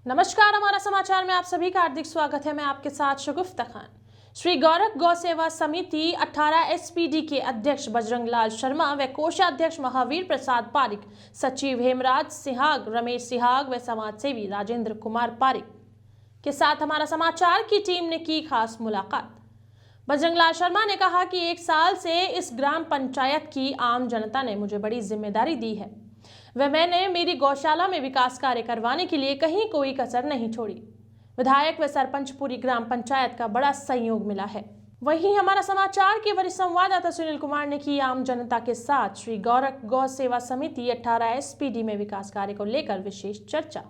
नमस्कार, हमारा समाचार में आप सभी का हार्दिक स्वागत है। मैं आपके साथ शगुफ्ता खान। श्री गोरख गौ सेवा समिति 18 एसपीडी के अध्यक्ष बजरंग लाल शर्मा व कोषाध्यक्ष महावीर प्रसाद पारिक, सचिव हेमराज सिहाग, रमेश सिहाग व समाज सेवी राजेंद्र कुमार पारिक के साथ हमारा समाचार की टीम ने की खास मुलाकात। बजरंग लाल शर्मा ने कहा कि 1 साल से इस ग्राम पंचायत की आम जनता ने मुझे बड़ी जिम्मेदारी दी है व मैंने मेरी गौशाला में विकास कार्य करवाने के लिए कहीं कोई कसर नहीं छोड़ी। विधायक व सरपंच पूरी ग्राम पंचायत का बड़ा सहयोग मिला है। वहीं हमारा समाचार के वरिष्ठ संवाददाता सुनील कुमार ने की आम जनता के साथ श्री गोरख गौ सेवा समिति 18 एसपीडी में विकास कार्य को लेकर विशेष चर्चा।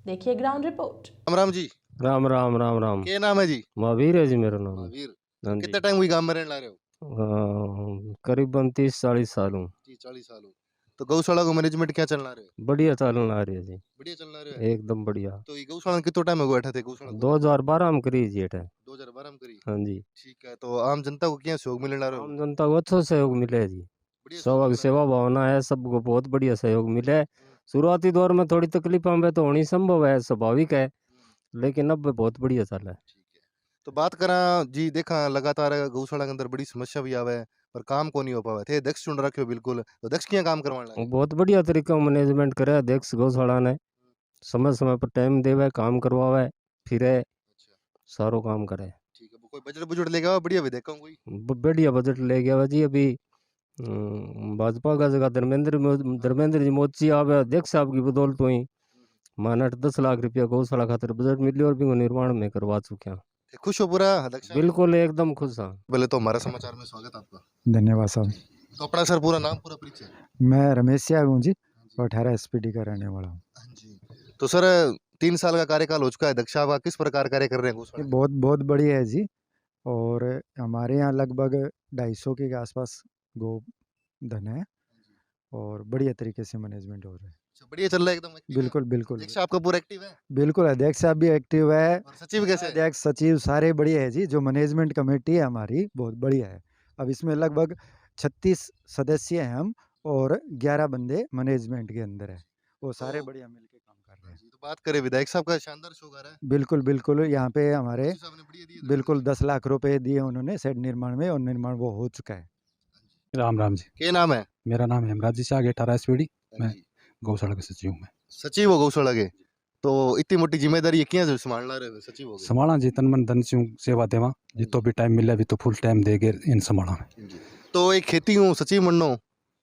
देखिए ग्राउंड रिपोर्ट। राम राम जी। राम राम राम राम। क्या नाम है जी? महावीर है जी मेरा नाम। महावीर। हाँ जी। कितना टाइम हुई गांव में रहने ला रहे हो? करीबन 30-40 साल हूँ। 30-40 साल हो। तो गौशाला को मैनेजमेंट क्या चलना रहे हो? बढ़िया चलन आ रही है जी। बढ़िया चलना रहे हो? एकदम बढ़िया। तो ये गौशाला कितना टाइम हो गया थे गौशाला? 2012 में करी जी है। 2012 में करी। हाँ जी। ठीक है। तो आम जनता को क्या सहयोग मिलने ला रहे हो? आम जनता को अच्छा सहयोग मिले है जी। बढ़िया सबक सेवा भावना है, सबको बहुत बढ़िया सहयोग मिले। शुरुआती दौर में थोड़ी तकलीफों में तो होनी संभव है, स्वाभाविक है, लेकिन अब बहुत बढ़िया चल है। ठीक है। तो बात करा जी, देखा लगातार गौशाला के अंदर बड़ी समस्या भी आवे पर काम को नहीं हो पावे थे। दक्ष चुन रखे हो बिल्कुल, तो दक्ष क्या काम करवाने लगे? बहुत बढ़िया तरीका मैनेजमेंट करे अध्यक्ष गौशाला ने, समय समय पर टाइम देवे, काम करवावे, फिरे, अच्छा। सारो काम करे। ठीक है। कोई बजट बुजट लेगा बढ़िया भी देखा कोई? बढ़िया बजट ले गया हुआ जी। अभी भाजपा का जगह धर्मेंद्र जी मोची आवे अध्यक्ष साहब की बदौलत हुई माना 10 लाख रुपया गौशाला खातिर बजट मिले और भी निर्माण में करवा चुके हैं। खुश हो पूरा दक्ष? बिल्कुल एकदम खुश हाँ। पहले तो हमारा समाचार में स्वागत आपका। धन्यवाद साहब। तो अपना सर पूरा नाम पूरा परिचय? मैं रमेश सिहाग हूँ जी, 18 एसपीडी का रहने वाला हूँ। हाँ जी। तो सर 3 साल का कार्यकाल हो चुका है, दक्ष साहब किस प्रकार कार्य कर रहे हैं ये गौशाला? बहुत बहुत बढ़िया है जी। और हमारे यहाँ लगभग 250 के आसपास गोधन है और बढ़िया तरीके से मैनेजमेंट हो रहा है। अच्छा, बढ़िया चल रहा है एकदम active है? बिल्कुल बिल्कुल अध्यक्ष आपका पूरा एक्टिव है? बिल्कुल। अध्यक्ष साहब भी एक्टिव है और सचिव कैसे है? अध्यक्ष सचिव सारे बढ़िया है जी। जो मैनेजमेंट कमेटी है हमारी बहुत बढ़िया है। अब इसमें लगभग 36 सदस्य हैं हम और 11 बंदे मैनेजमेंट के अंदर है। वो सारे तो- बढ़िया मिलके काम कर रहे हैं। जी, तो बात करें विधायक साहब का शानदार शो आ रहा है। बिल्कुल बिल्कुल। यहाँ पे हमारे मोदी साहब ने बढ़िया दिए बिल्कुल 10 लाख रुपए दिए उन्होंने शेड निर्माण में और निर्माण वो हो चुका है। राम राम जी। क्या नाम है? मेरा नाम हेमराज जी शाह, 18 एसपीडी। हाँ मैं जी। गौशाला के सचिव हूँ। मैं सचिव हो गौशाला के, तो इतनी मोटी जिम्मेदारी ये क्या संभालना रहे हो? सचिव हो गए। संभाला जी, तन मन धन से सेवा देवा जितो भी टाइम मिले भी तो फुल टाइम देगे इन संभाला में। जी। तो एक खेती हूँ सचिव मननो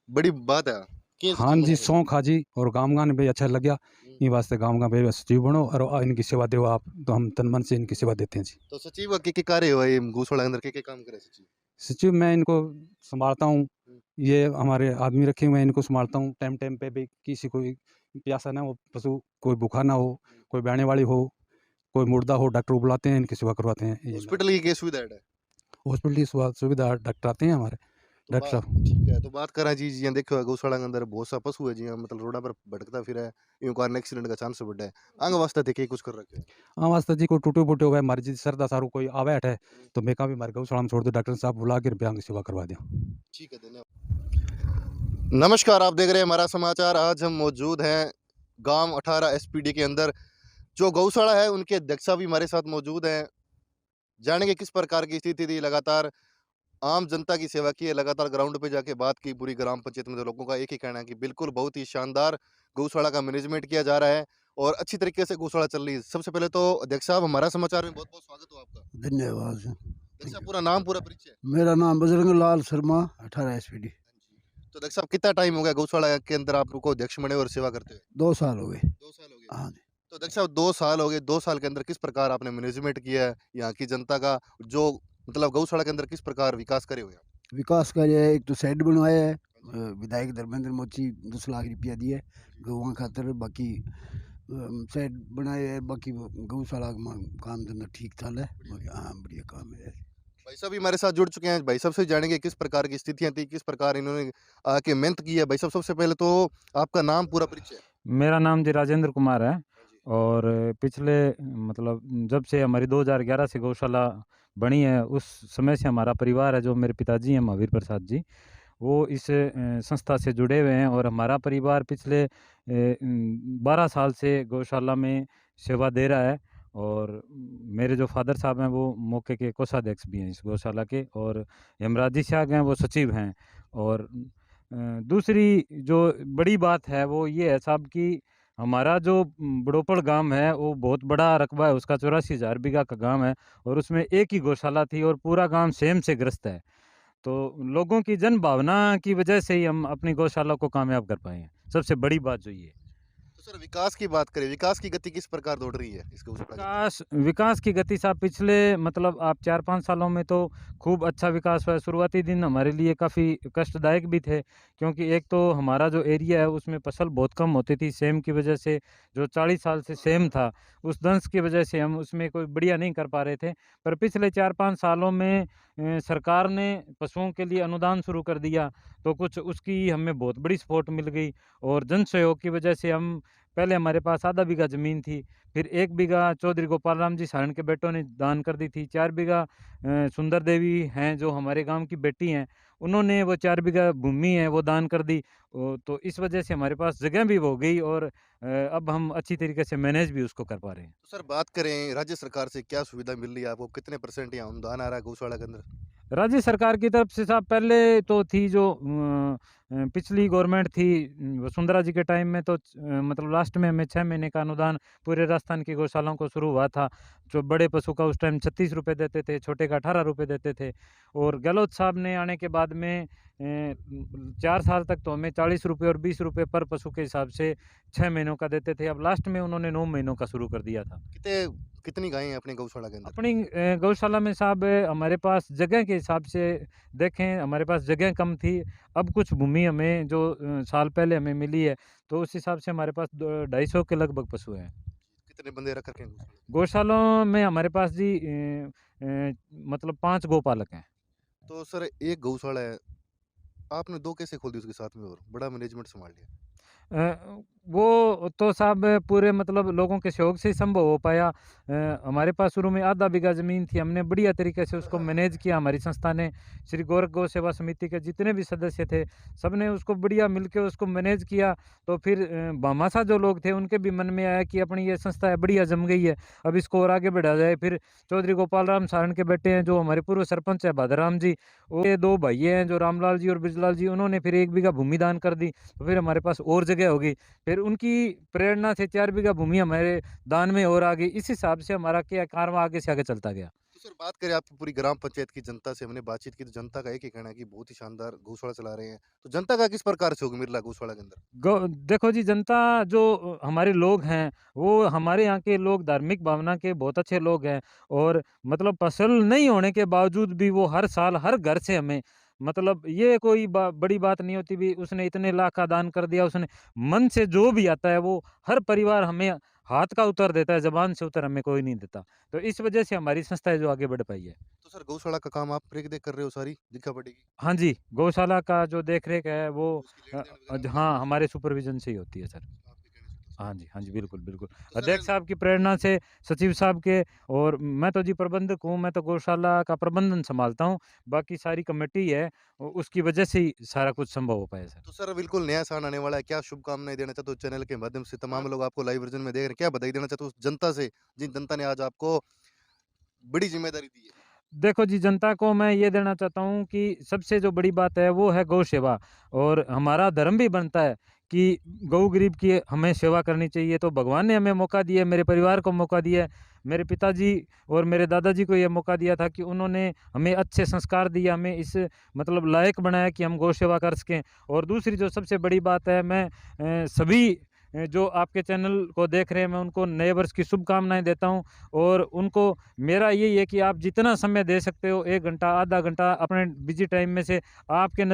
बड़ी बात है। क्या हाँ सचिव जी, बनो? शौक हाँ जी। और गाँव गान भी अच्छा लग गया, इन वास्ते गाँव गाँव भी सचिव बनो और इनकी सेवा दो आप, तो हम तन मन से इनकी सेवा देते हैं जी। तो सचिव का क्या कार्य हुआ ये गौशाला के अंदर, क्या काम करे सचिव? सचिव मैं इनको संभालता हूँ, ये हमारे आदमी रखे हुए हैं, इनको संभालता हूँ। टाइम टाइम पे भी किसी को प्यासा ना हो, पशु कोई भूखा ना हो, कोई बहने वाली हो, कोई मुर्दा हो, डॉक्टर को बुलाते हैं, इनकी सेवा करवाते हैं। ये हॉस्पिटल की क्या सुविधा है? हॉस्पिटल की सुविधा डॉक्टर आते हैं हमारे, तो डॉक्टर साहब। ठीक है। तो बात करा जी, जी देखो गौशाला के अंदर बहुत सा पशु है जी, मतलब रोड पर भटकता फिर है, यूं कारण एक्सीडेंट का चांस बढ़ा है। आंग वास्ते थे कुछ कर रखे? हाँ वास्ता जी, कोई टूटे फूटे हुए हमारी जी सरदा सारू कोई आवे है तो मैं भी हमारे गौशाला में छोड़ दो, डॉक्टर साहब बुला के रुपया की सेवा करवा दिया। ठीक है, धन्यवाद। नमस्कार, आप देख रहे हैं हमारा समाचार। आज हम मौजूद हैं गांव 18 एसपीडी के अंदर। जो गौशाला है उनके अध्यक्ष भी हमारे साथ मौजूद हैं। जानेंगे किस प्रकार की स्थिति थी, लगातार आम जनता की सेवा की है, लगातार ग्राउंड पे जाके बात की पूरी ग्राम पंचायत में। तो लोगों का एक ही कहना है कि बिल्कुल बहुत ही शानदार गौशाला का मैनेजमेंट किया जा रहा है और अच्छी तरीके से गौशाला चल रही है। सबसे पहले तो अध्यक्ष साहब हमारा समाचार में बहुत बहुत स्वागत हो आपका। धन्यवाद। अध्यक्ष साहब पूरा नाम पूरा परिचय? मेरा नाम बजरंग लाल शर्मा, 18 एसपीडी। तो अध्यक्ष साहब कितना टाइम हो गया गौशाला के अंदर आपको अध्यक्ष बने और सेवा करते हुए? 2 साल हो गए। 2 साल हो गए। हाँ जी। तो अध्यक्ष साहब 2 साल हो गए, 2 साल के अंदर किस प्रकार आपने मैनेजमेंट किया है यहाँ की जनता का, जो मतलब गौशाला के अंदर किस प्रकार विकास करे हुए? विकास का ये एक तो शेड बनवाया है, विधायक धर्मेंद्र मोची 10 लाख रुपया दिए गौवा खातर। बाकी शेड बनाए है, बाकी गौशाला का काम धंधा ठीक ठाक है। हाँ बढ़िया काम है। भाई साहब भी हमारे साथ जुड़ चुके हैं। भाई साहब से जानेंगे किस प्रकार की स्थितियां थी, किस प्रकार इन्होंने आके मेहनत की है। भाई साहब सबसे पहले तो आपका नाम पूरा परिचय? मेरा नाम जी राजेंद्र कुमार है और पिछले मतलब जब से हमारी 2011 से गौशाला बनी है उस समय से हमारा परिवार है, जो मेरे पिताजी हैं महावीर प्रसाद जी, वो इस संस्था से जुड़े हुए हैं और हमारा परिवार पिछले 12 साल से गौशाला में सेवा दे रहा है। और मेरे जो फादर साहब हैं वो मौके के कोषाध्यक्ष भी हैं इस गौशाला के, और हेमराज जी साहब हैं वो सचिव हैं। और दूसरी जो बड़ी बात है वो ये है साहब कि हमारा जो बड़ोपड़ गांव है वो बहुत बड़ा रकबा है, उसका 84,000 बीघा का गांव है और उसमें एक ही गौशाला थी और पूरा गांव सेम से ग्रस्त है। तो लोगों की जन भावना की वजह से ही हम अपनी गौशाला को कामयाब कर पाए हैं, सबसे बड़ी बात जो ये है। तो सर विकास की बात करें, विकास की गति किस प्रकार दौड़ रही है इस गौशाला के अंदर? विकास की गति साहब पिछले मतलब आप 4-5 सालों में तो खूब अच्छा विकास हुआ है। शुरुआती दिन हमारे लिए काफ़ी कष्टदायक भी थे, क्योंकि एक तो हमारा जो एरिया है उसमें फसल बहुत कम होती थी सेम की वजह से। जो 40 साल से सेम था उस दंश की वजह से हम उसमें कोई बढ़िया नहीं कर पा रहे थे। पर पिछले 4-5 सालों में सरकार ने पशुओं के लिए अनुदान शुरू कर दिया, तो कुछ उसकी हमें बहुत बड़ी सपोर्ट मिल गई। और जन सहयोग की वजह से हम, पहले हमारे पास आधा बीघा ज़मीन थी, फिर 1 बीघा चौधरी गोपाल राम जी सारण के बेटों ने दान कर दी थी। 4 बीघा सुंदर देवी हैं जो हमारे गांव की बेटी हैं, उन्होंने वो 4 बीघा भूमि है वो दान कर दी। तो इस वजह से हमारे पास जगह भी हो गई और अब हम अच्छी तरीके से मैनेज भी उसको कर पा रहे हैं। तो सर बात करें राज्य सरकार से क्या सुविधा मिल रही है आपको, कितने % यहाँ अनुदान आ रहा है गौशाला के अंदर? राज्य सरकार की तरफ से साहब पहले तो थी जो पिछली गवर्नमेंट थी वसुंधरा जी के टाइम में, तो मतलब लास्ट में हमें 6 महीने का अनुदान पूरे राजस्थान की गौशालाओं को शुरू हुआ था। जो बड़े पशु का उस टाइम 36 रुपये देते थे, छोटे का 18 रुपये देते थे। और गहलोत साहब ने आने के बाद में 4 साल तक तो हमें 40 रुपये और 20 रुपये पर पशु के हिसाब से 6 महीनों का देते थे। अब लास्ट में उन्होंने 9 महीनों का शुरू कर दिया था। कितनी गायें हैं अपनी गौशाला के अंदर? अपनी गौशाला में साहब हमारे पास जगह के हिसाब से देखें, हमारे पास जगह कम थी। अब कुछ भूमि हमें जो साल पहले हमें मिली है, तो उस हिसाब से हमारे पास 250 के लगभग पशु हैं। कितने बंदे रख रखे हैं गौशाला में? गौशालों में हमारे पास जी मतलब 5 गौपालक हैं। तो सर एक गौशाला है, आपने 2 कैसे खोल दी उसके साथ में और बड़ा मैनेजमेंट संभाल लिया? वो तो साहब पूरे मतलब लोगों के सहयोग से ही संभव हो पाया। हमारे पास शुरू में आधा बीघा ज़मीन थी, हमने बढ़िया तरीके से उसको मैनेज किया। हमारी संस्था ने, श्री गोरख गौ सेवा समिति के जितने भी सदस्य थे, सब ने उसको बढ़िया मिलके उसको मैनेज किया। तो फिर भामाशाह जो लोग थे उनके भी मन में आया कि अपनी ये संस्था है बढ़िया जम गई है, अब इसको और आगे बढ़ाया जाए। फिर चौधरी गोपाल राम सारण के बेटे हैं जो हमारे पूर्व सरपंच है भादरराम जी, वो 2 भाई हैं जो रामलाल जी और बिजलाल जी, उन्होंने फिर 1 बीघा भूमि दान कर दी। तो फिर हमारे पास और जगह हो गई। फिर उनकी प्रेरणा से 4 बीघा भूमि हमारे दान में और आ गई। इस हिसाब से हमारा क्या कारवां आगे से आगे चलता गया। तो सर बात करें आपकी पूरी ग्राम पंचायत की जनता से, हमने बातचीत की तो जनता का एक ही कहना है कि बहुत ही शानदार गौशाला चला रहे हैं। तो जनता का किस प्रकार सहयोग मिल रहा है गौशाला के अंदर? देखो जी, जनता जो हमारे लोग हैं, वो हमारे यहाँ के लोग धार्मिक भावना के बहुत अच्छे लोग हैं। और मतलब फसल नहीं होने के बावजूद भी वो हर साल हर घर से हमें, मतलब ये कोई बड़ी बात नहीं होती भी उसने इतने लाख का दान कर दिया, उसने मन से जो भी आता है वो हर परिवार हमें हाथ का उत्तर देता है, ज़बान से उत्तर हमें कोई नहीं देता। तो इस वजह से हमारी संस्था है जो आगे बढ़ पाई है। तो सर गौशाला का काम आप देख कर रहे हो सारी दिखा पड़ेगी? हाँ जी, गौशाला का जो देख-रेख है वो उसकी लेन-देन वगैरह हाँ, हमारे सुपरविज़न से ही होती है सर। आपके कहने से तो हाँ जी, हाँ जी, बिल्कुल, बिल्कुल। सर अध्यक्ष साहब की प्रेरणा से, सचिव साहब के, और मैं तो जी प्रबंधक हूँ, मैं तो गौशाला का प्रबंधन सँभालता हूँ। बाकी सारी कमेटी है, उसकी वजह से ही सारा कुछ संभव हो पाया सर। तो सर बिल्कुल नया साल आने वाला है, क्या शुभकामनाएं देना चाहते हो चैनल के माध्यम से? तमाम लोग आपको लाइव वर्जन में देख रहे हैं, क्या बधाई देना चाहते हो उस जनता से जिन जनता ने आज आपको बड़ी जिम्मेदारी दी है? देखो जी, जनता को मैं ये देना चाहता हूँ कि सबसे जो बड़ी बात है वो है गौ सेवा। और हमारा धर्म भी बनता है कि गऊ गरीब की हमें सेवा करनी चाहिए। तो भगवान ने हमें मौका दिया, मेरे परिवार को मौका दिया है, मेरे पिताजी और मेरे दादाजी को ये मौका दिया था कि उन्होंने हमें अच्छे संस्कार दिए, हमें इस मतलब लायक बनाया कि हम गौ सेवा कर सकें। और दूसरी जो सबसे बड़ी बात है, मैं सभी जो आपके चैनल को देख रहे हैं, मैं उनको नए वर्ष की शुभकामनाएं देता हूं। और उनको मेरा यही है कि आप जितना समय दे सकते हो, 1 घंटा, आधा घंटा अपने बिजी टाइम में से आपके